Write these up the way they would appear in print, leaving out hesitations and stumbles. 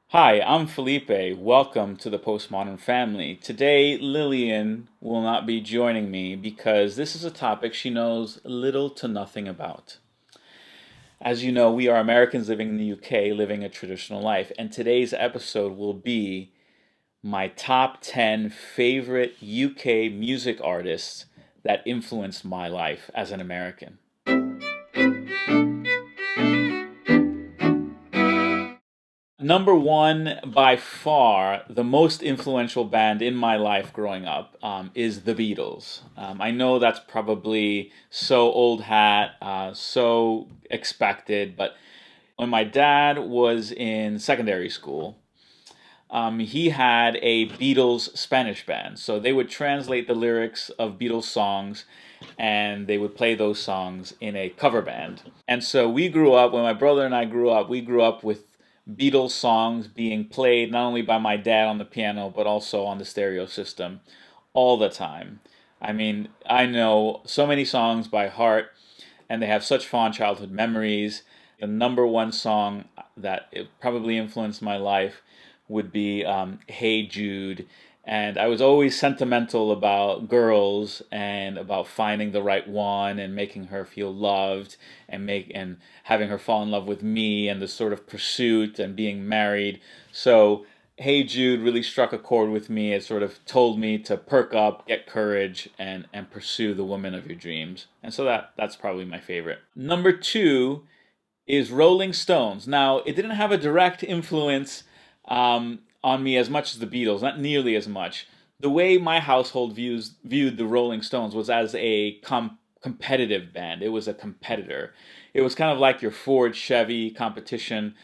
Hi, I'm Felipe. Welcome to the Postmodern family. Today, Lillian will not be joining me because this is a topic she knows little to nothing about. As you know, we are Americans living in the UK, living a traditional life, and today's episode will be my top 10 favorite UK music artists that influenced my life as an American. Number one, by far, the most influential band in my life growing up is the Beatles. I know that's probably so old hat, so expected, but when my dad was in secondary school, he had a Beatles Spanish band. So they would translate the lyrics of Beatles songs and they would play those songs in a cover band. And so we grew up, when my brother and I grew up, we grew up with Beatles songs being played not only by my dad on the piano, but also on the stereo system all the time. I mean, I know so many songs by heart, and they have such fond childhood memories. The number one song that it probably influenced my life would be Hey Jude. And I was always sentimental about girls and about finding the right one and making her feel loved and having her fall in love with me and the sort of pursuit and being married. So Hey Jude really struck a chord with me. It sort of told me to perk up, get courage, and pursue the woman of your dreams. And so that's probably my favorite. Number two is Rolling Stones. Now, it didn't have a direct influence on me as much as the Beatles, not nearly as much. The way my household viewed the Rolling Stones was as a competitive band. It was a competitor. It was kind of like your Ford Chevy competition.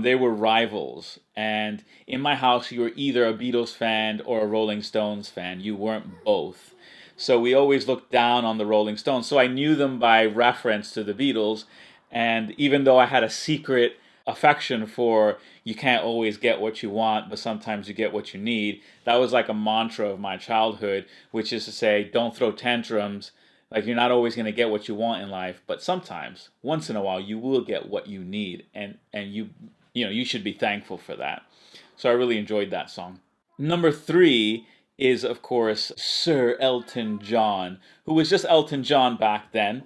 They were rivals. And in my house, you were either a Beatles fan or a Rolling Stones fan. You weren't both. So we always looked down on the Rolling Stones. So I knew them by reference to the Beatles. And even though I had a secret affection for you can't always get what you want, but sometimes you get what you need, that was like a mantra of my childhood, which is to say, don't throw tantrums. Like you're not always going to get what you want in life, but sometimes, once in a while, you will get what you need, and you should be thankful for that. So I really enjoyed that song. Number three is, of course, Sir Elton John, who was just Elton John back then.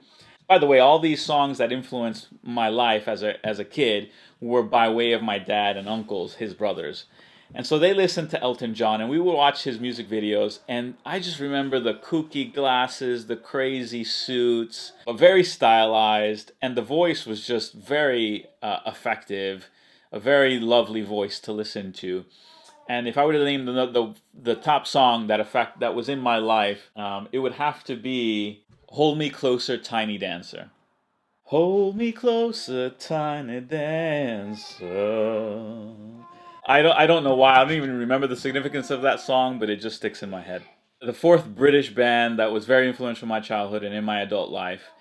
By the way, all these songs that influenced my life as a kid were by way of my dad and uncles, his brothers. And so they listened to Elton John, and we would watch his music videos. And I just remember the kooky glasses, the crazy suits, very stylized, and the voice was just very effective, a very lovely voice to listen to. And if I were to name the top song that was in my life, it would have to be "Hold Me Closer, Tiny Dancer." Hold me closer, tiny dancer. I don't know why. I don't even remember the significance of that song, but it just sticks in my head. The fourth British band that was very influential in my childhood and in my adult life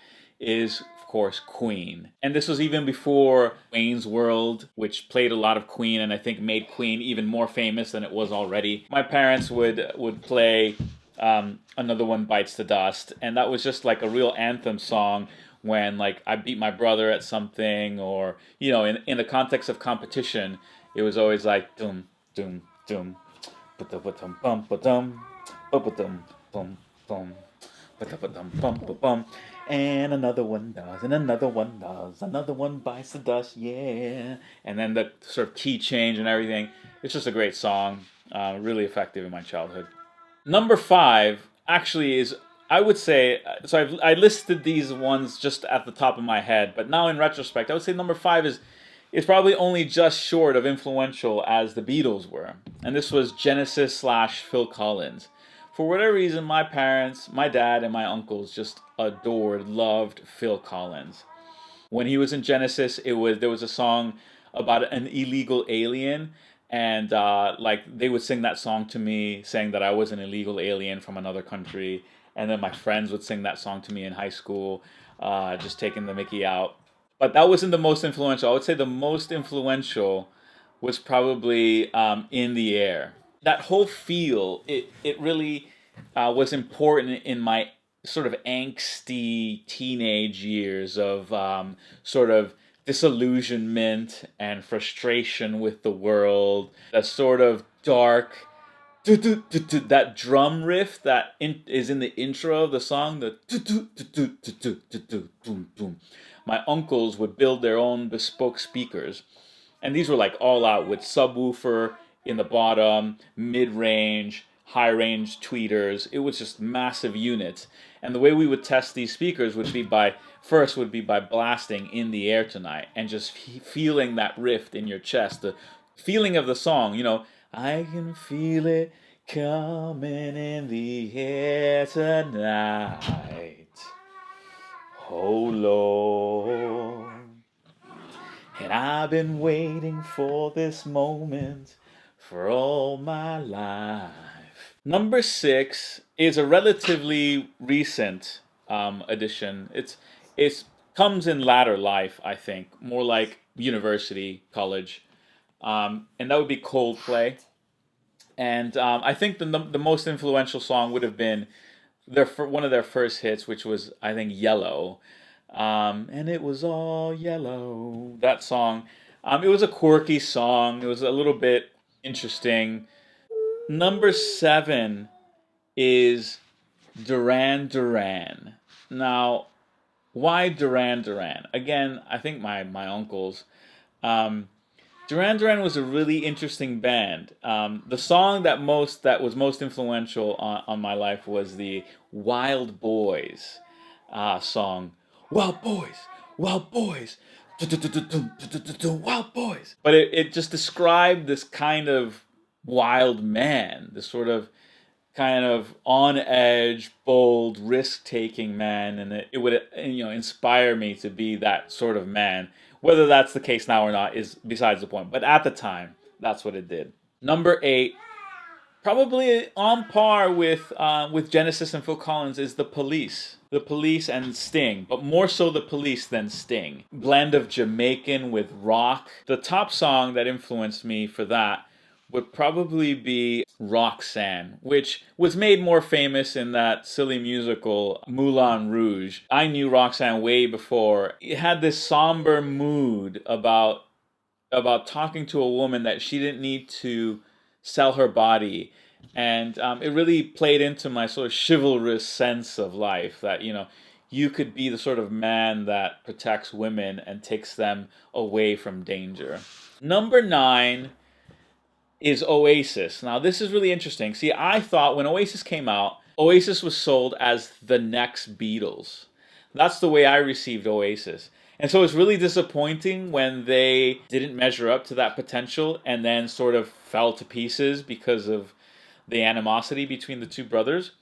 is, of course, Queen. And this was even before Wayne's World, which played a lot of Queen and I think made Queen even more famous than it was already. My parents would play Another One Bites the Dust, and that was just like a real anthem song when like I beat my brother at something, or in the context of competition, it was always like dum dum dum ba-da-ba-dum bum ba-dum ba-ba-dum bum bum ba-da-ba-dum bum ba-bum, and another one does, and another one does, another one bites the dust, yeah. And then the sort of key change and everything. It's just a great song, really effective in my childhood. Number five actually is, I would say, so I listed these ones just at the top of my head, but now in retrospect, I would say number five is probably only just short of influential as the Beatles were. And this was Genesis slash Phil Collins. For whatever reason, my parents, my dad, and my uncles just adored, loved Phil Collins. When he was in Genesis, there was a song about an illegal alien, and like they would sing that song to me, saying that I was an illegal alien from another country, and then my friends would sing that song to me in high school, just taking the Mickey out. But that wasn't the most influential. I would say the most influential was probably In the Air. That whole feel, it really was important in my sort of angsty teenage years of sort of disillusionment and frustration with the world. That sort of dark, that drum riff that is in the intro of the song. The boom boom. My uncles would build their own bespoke speakers, and these were like all out with subwoofer in the bottom, mid range, high range tweeters. It was just massive units. And the way we would test these speakers would be by blasting In the Air Tonight and just feeling that riff in your chest, the feeling of the song. I can feel it coming in the air tonight. Oh Lord. And I've been waiting for this moment for all my life. Number 6 is a relatively recent addition. It's comes in latter life, I think, more like university, college, and that would be Coldplay. And I think the most influential song would have been one of their first hits, which was, I think, Yellow. And it was all yellow. That song. It was a quirky song. It was a little bit interesting. Number 7 is Duran Duran. Now, why Duran Duran? Again, I think my uncles. Duran Duran was a really interesting band. The song that was most influential on my life was the Wild Boys song. Wild Boys, Wild Boys, Wild Boys. But it just described this kind of wild man, this sort of kind of on edge, bold, risk taking man, and it would inspire me to be that sort of man. Whether that's the case now or not is besides the point. But at the time, that's what it did. Number 8, probably on par with Genesis and Phil Collins, is The Police. The Police and Sting, but more so The Police than Sting. Blend of Jamaican with rock. The top song that influenced me for that would probably be Roxanne, which was made more famous in that silly musical Moulin Rouge. I knew Roxanne way before. It had this somber mood about talking to a woman that she didn't need to sell her body. And it really played into my sort of chivalrous sense of life that, you could be the sort of man that protects women and takes them away from danger. Number 9 is Oasis. Now, this is really interesting. See, I thought when Oasis came out, Oasis was sold as the next Beatles. That's the way I received Oasis. And so it's really disappointing when they didn't measure up to that potential and then sort of fell to pieces because of the animosity between the two brothers.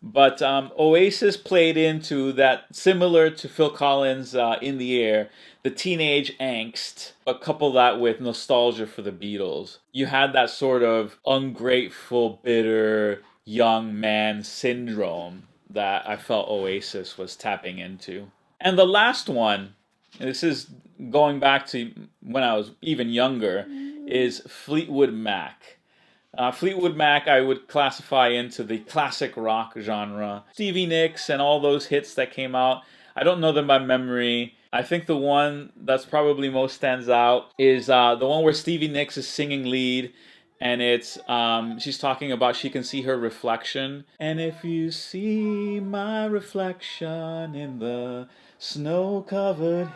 But Oasis played into that, similar to Phil Collins' In the Air, the teenage angst, but couple that with nostalgia for the Beatles. You had that sort of ungrateful, bitter, young man syndrome that I felt Oasis was tapping into. And the last one, and this is going back to when I was even younger, is Fleetwood Mac. Fleetwood Mac I would classify into the classic rock genre. Stevie Nicks and all those hits that came out, I don't know them by memory. I think the one that's probably most stands out is the one where Stevie Nicks is singing lead, and it's she's talking about she can see her reflection. And if you see my reflection in the snow-covered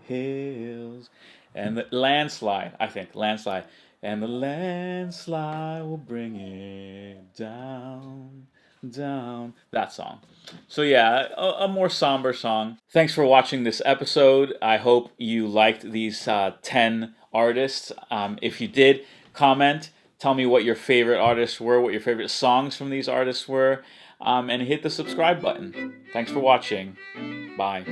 hills, and the landslide, I think, landslide. And the landslide will bring it down, down. That song. So yeah, a more somber song. Thanks for watching this episode. I hope you liked these 10 artists. If you did, comment. Tell me what your favorite artists were, what your favorite songs from these artists were, and hit the subscribe button. Thanks for watching. Bye.